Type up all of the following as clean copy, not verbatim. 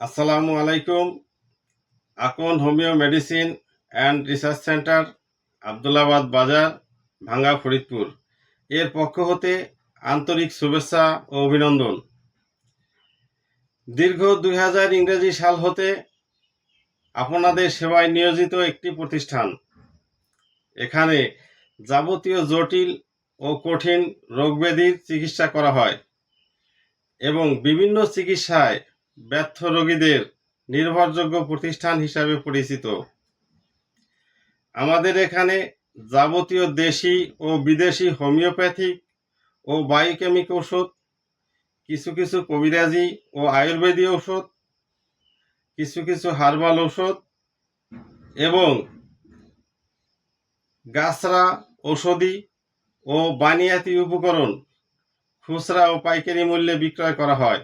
আসসালামু আলাইকুম। Akan homeo medicine and research centre, Abdullabad বাজার, ভাঙ্গা, ফরিদপুর এর পক্ষ হতে আন্তরিক শুভেচ্ছা ও অভিনন্দন। দীর্ঘ 2000 ইংরেজি সাল হতে আপনাদের সেবায় নিয়োজিত একটি প্রতিষ্ঠান। এখানে যাবতীয় জটিল ও কঠিন রোগব্যাধির চিকিৎসা করা হয় এবং বিভিন্ন চিকিৎসায় ব্যর্থ রোগীদের নির্ভরযোগ্য প্রতিষ্ঠান হিসাবে পরিচিত। আমাদের এখানে যাবতীয় দেশি ও বিদেশি হোমিওপ্যাথিক ও বায়োকেমিক ঔষধ, কিছু কিছু কবিরাজি ও আয়ুর্বেদীয় ঔষধ, কিছু কিছু হার্বাল ঔষধ এবং গাছরা ঔষধি ও বানিয়াতি উপকরণ খুচরা ও পাইকারি মূল্যে বিক্রয় করা হয়।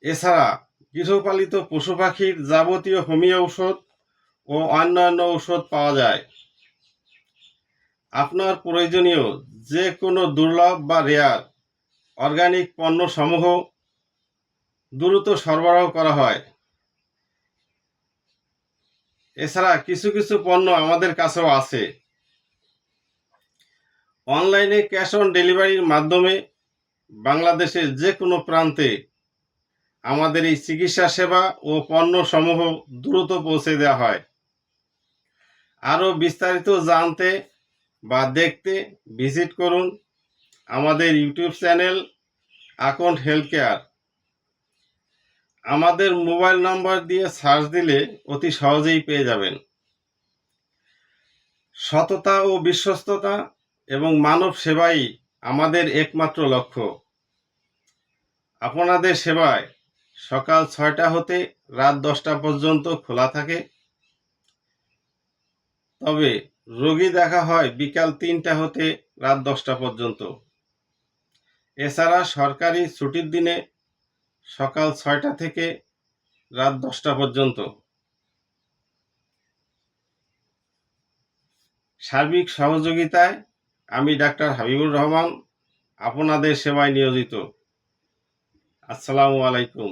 এছাড়া গৃহপালিত পশু পাখির যাবতীয় হোমিও ঔষধ ও অন্যান্য ঔষধ পাওয়া যায়। আপনার প্রয়োজনীয় যে কোনো দুর্লভ বা রেয়ার অর্গানিক পণ্য সমূহ দ্রুত সরবরাহ করা হয়। এছাড়া কিছু কিছু পণ্য আমাদের কাছেও আছে। অনলাইনে ক্যাশ অন ডেলিভারির মাধ্যমে বাংলাদেশের যে কোনো প্রান্তে আমাদের এই চিকিৎসা সেবা ও পণ্য সমূহ দ্রুত পৌঁছে দেওয়া হয়। আরও বিস্তারিত জানতে বা দেখতে ভিজিট করুন আমাদের YouTube channel Akon health care. আমাদের মোবাইল নাম্বার দিয়ে সার্চ দিলে অতি সহজেই পেয়ে যাবেন। সততা ও বিশ্বস্ততা এবং মানব সেবাই আমাদের একমাত্র লক্ষ্য। আপনাদের সেবায় সকাল 6টা হতে রাত 10টা পর্যন্ত খোলা থাকে, তবে রোগী দেখা হয় বিকাল 3টা হতে রাত 10টা পর্যন্ত। এছাড়া সরকারি ছুটির দিনে সকাল 6টা থেকে রাত 10টা পর্যন্ত। সার্বিক সহযোগিতায় আমি ডাক্তার হাবিবুর রহমান আপনাদের সেবায় নিয়োজিত। আসসালামু আলাইকুম।